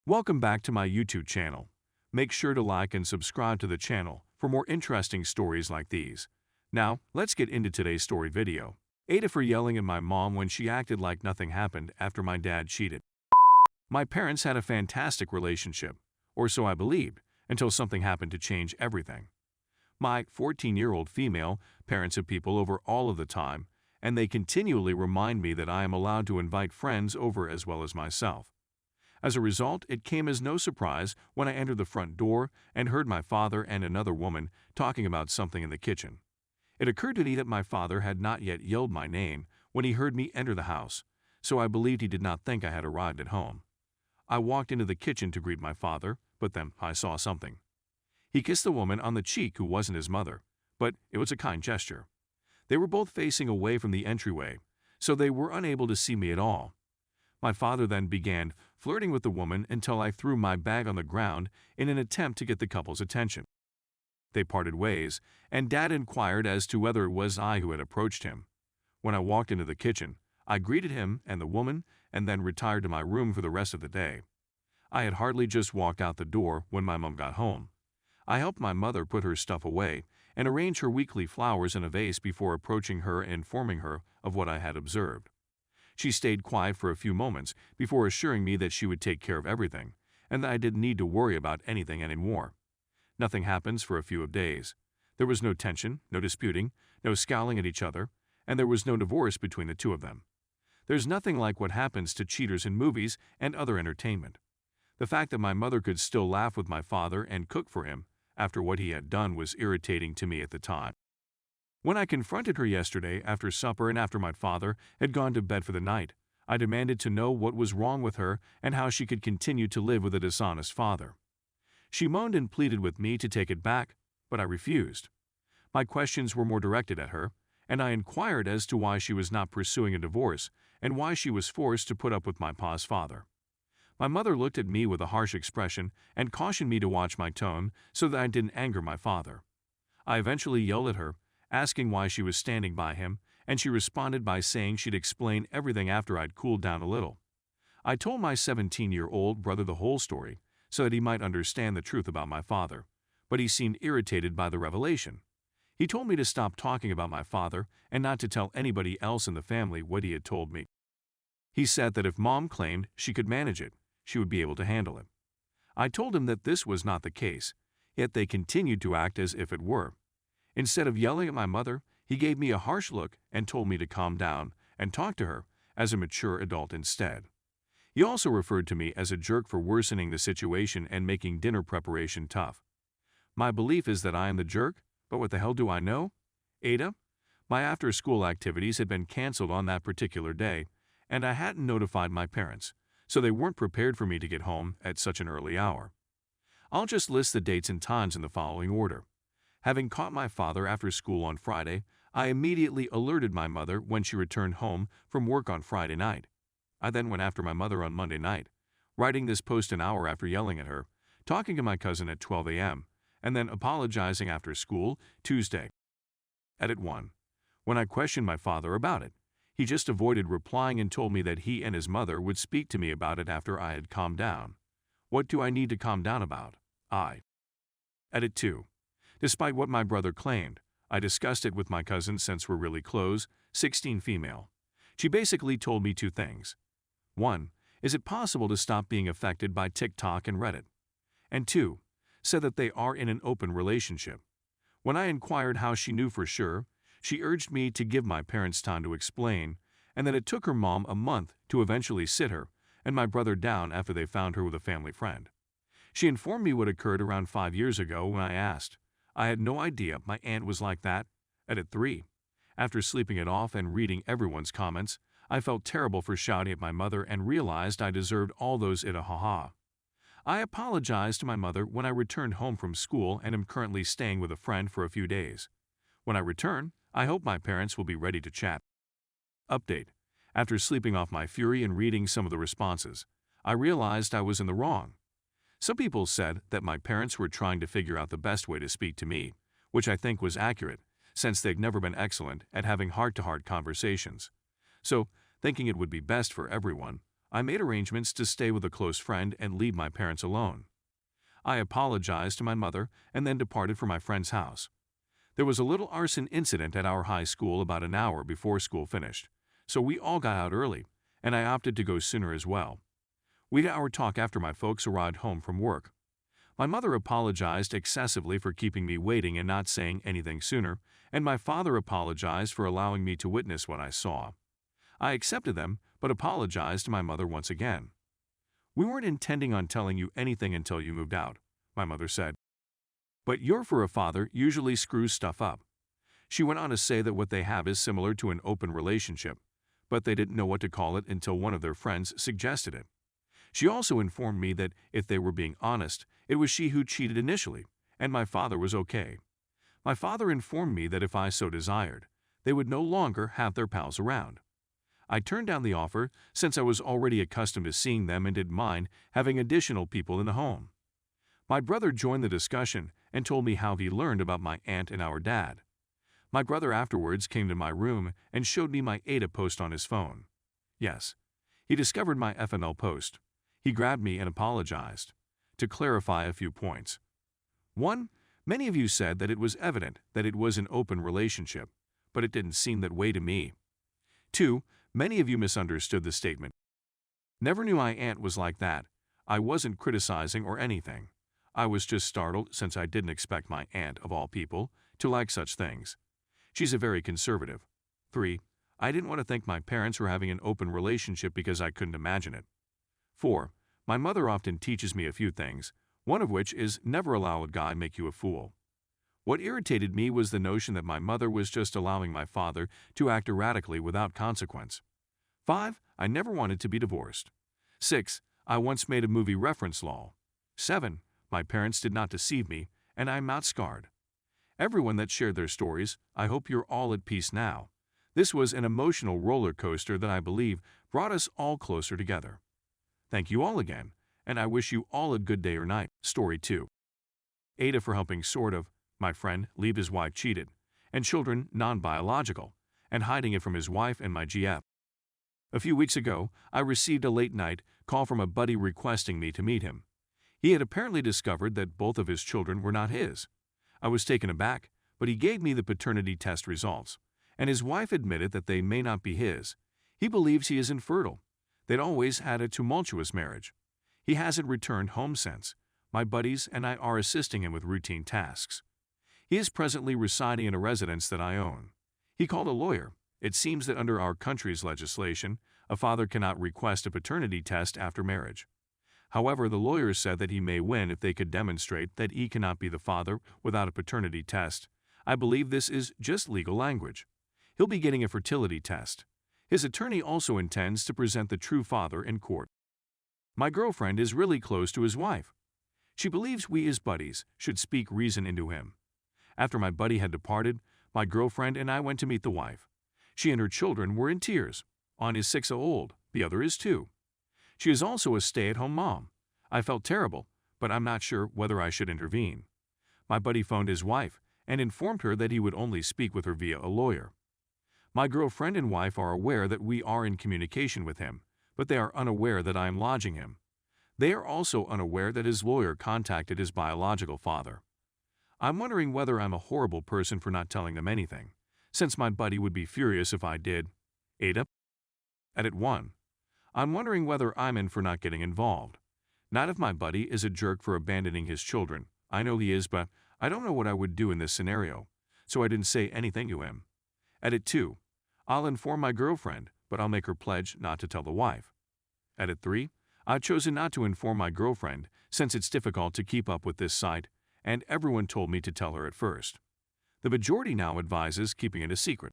Welcome back to my YouTube channel. Make sure to like and subscribe to the channel for more interesting stories like these. Now, let's get into today's story video. Ada for yelling at my mom when she acted like nothing happened after my dad cheated. My parents had a fantastic relationship, or so I believed, until something happened to change everything. My 14-year-old female parents have people over all of the time, and they continually remind me that I am allowed to invite friends over as well as myself. As a result, it came as no surprise when I entered the front door and heard my father and another woman talking about something in the kitchen. It occurred to me that my father had not yet yelled my name when he heard me enter the house, so I believed he did not think I had arrived at home. I walked into the kitchen to greet my father, but then I saw something. He kissed the woman on the cheek who wasn't his mother, but it was a kind gesture. They were both facing away from the entryway, so they were unable to see me at all. My father then began flirting with the woman until I threw my bag on the ground in an attempt to get the couple's attention. They parted ways, and Dad inquired as to whether it was I who had approached him. When I walked into the kitchen, I greeted him and the woman and then retired to my room for the rest of the day. I had hardly just walked out the door when my mom got home. I helped my mother put her stuff away and arrange her weekly flowers in a vase before approaching her and informing her of what I had observed. She stayed quiet for a few moments before assuring me that she would take care of everything and that I didn't need to worry about anything anymore. Nothing happens for a few days. There was no tension, no disputing, no scowling at each other, and there was no divorce between the two of them. There's nothing like what happens to cheaters in movies and other entertainment. The fact that my mother could still laugh with my father and cook for him after what he had done was irritating to me at the time. When I confronted her yesterday after supper and after my father had gone to bed for the night, I demanded to know what was wrong with her and how she could continue to live with a dishonest father. She moaned and pleaded with me to take it back, but I refused. My questions were more directed at her, and I inquired as to why she was not pursuing a divorce and why she was forced to put up with my pa's father. My mother looked at me with a harsh expression and cautioned me to watch my tone so that I didn't anger my father. I eventually yelled at her, asking why she was standing by him, and she responded by saying she'd explain everything after I'd cooled down a little. I told my 17-year-old brother the whole story so that he might understand the truth about my father, but he seemed irritated by the revelation. He told me to stop talking about my father and not to tell anybody else in the family what he had told me. He said that if Mom claimed she could manage it, she would be able to handle it. I told him that this was not the case, yet they continued to act as if it were. Instead of yelling at my mother, he gave me a harsh look and told me to calm down and talk to her as a mature adult instead. He also referred to me as a jerk for worsening the situation and making dinner preparation tough. My belief is that I am the jerk, but what the hell do I know? Ada? My after-school activities had been canceled on that particular day, and I hadn't notified my parents, so they weren't prepared for me to get home at such an early hour. I'll just list the dates and times in the following order. Having caught my father after school on Friday, I immediately alerted my mother when she returned home from work on Friday night. I then went after my mother on Monday night, writing this post an hour after yelling at her, talking to my cousin at 12 a.m., and then apologizing after school Tuesday. Edit 1. When I questioned my father about it, he just avoided replying and told me that he and his mother would speak to me about it after I had calmed down. What do I need to calm down about? Edit 2. Despite what my brother claimed, I discussed it with my cousin since we're really close, 16 female. She basically told me two things. 1. Is it possible to stop being affected by TikTok and Reddit? And 2. Said that they are in an open relationship. When I inquired how she knew for sure, she urged me to give my parents time to explain, and that it took her mom a month to eventually sit her and my brother down after they found her with a family friend. She informed me what occurred around 5 years ago when I asked. I had no idea my aunt was like that. Edit 3. After sleeping it off and reading everyone's comments, I felt terrible for shouting at my mother and realized I deserved all those ha. I apologized to my mother when I returned home from school and am currently staying with a friend for a few days. When I return, I hope my parents will be ready to chat. Update. After sleeping off my fury and reading some of the responses, I realized I was in the wrong. Some people said that my parents were trying to figure out the best way to speak to me, which I think was accurate, since they've never been excellent at having heart-to-heart conversations. So, thinking it would be best for everyone, I made arrangements to stay with a close friend and leave my parents alone. I apologized to my mother and then departed for my friend's house. There was a little arson incident at our high school about an hour before school finished, so we all got out early, and I opted to go sooner as well. We had our talk after my folks arrived home from work. My mother apologized excessively for keeping me waiting and not saying anything sooner, and my father apologized for allowing me to witness what I saw. I accepted them, but apologized to my mother once again. "We weren't intending on telling you anything until you moved out," my mother said. "But you're for a father usually screws stuff up." She went on to say that what they have is similar to an open relationship, but they didn't know what to call it until one of their friends suggested it. She also informed me that if they were being honest, it was she who cheated initially, and my father was okay. My father informed me that if I so desired, they would no longer have their pals around. I turned down the offer since I was already accustomed to seeing them and didn't mind having additional people in the home. My brother joined the discussion and told me how he learned about my aunt and our dad. My brother afterwards came to my room and showed me my AITA post on his phone. Yes, he discovered my FML post. He grabbed me and apologized. To clarify a few points. 1. Many of you said that it was evident that it was an open relationship, but it didn't seem that way to me. 2. Many of you misunderstood the statement. Never knew my aunt was like that. I wasn't criticizing or anything. I was just startled since I didn't expect my aunt, of all people, to like such things. She's a very conservative. 3. I didn't want to think my parents were having an open relationship because I couldn't imagine it. 4. My mother often teaches me a few things, one of which is never allow a guy make you a fool. What irritated me was the notion that my mother was just allowing my father to act erratically without consequence. 5. I never wanted to be divorced. 6. I once made a movie reference law. 7. My parents did not deceive me, and I'm not scarred. Everyone that shared their stories, I hope you're all at peace now. This was an emotional roller coaster that I believe brought us all closer together. Thank you all again, and I wish you all a good day or night. Story 2. AITA for helping my friend leave his wife cheated, and children non-biological, and hiding it from his wife and my GF. A few weeks ago, I received a late-night call from a buddy requesting me to meet him. He had apparently discovered that both of his children were not his. I was taken aback, but he gave me the paternity test results, and his wife admitted that they may not be his. He believes he is infertile. They'd always had a tumultuous marriage. He hasn't returned home since. My buddies and I are assisting him with routine tasks. He is presently residing in a residence that I own. He called a lawyer. It seems that under our country's legislation, a father cannot request a paternity test after marriage. However, the lawyer said that he may win if they could demonstrate that he cannot be the father without a paternity test. I believe this is just legal language. He'll be getting a fertility test. His attorney also intends to present the true father in court. My girlfriend is really close to his wife. She believes we as buddies should speak reason into him. After my buddy had departed, my girlfriend and I went to meet the wife. She and her children were in tears. One is 6-years-old, the other is 2. She is also a stay-at-home mom. I felt terrible, but I'm not sure whether I should intervene. My buddy phoned his wife and informed her that he would only speak with her via a lawyer. My girlfriend and wife are aware that we are in communication with him, but they are unaware that I am lodging him. They are also unaware that his lawyer contacted his biological father. I'm wondering whether I'm a horrible person for not telling them anything, since my buddy would be furious if I did. AITA? Edit 1. I'm wondering whether I'm in for not getting involved. Not if my buddy is a jerk for abandoning his children. I know he is, but I don't know what I would do in this scenario, so I didn't say anything to him. Edit 2. I'll inform my girlfriend, but I'll make her pledge not to tell the wife. Edit 3. I've chosen not to inform my girlfriend since it's difficult to keep up with this site, and everyone told me to tell her at first. The majority now advises keeping it a secret.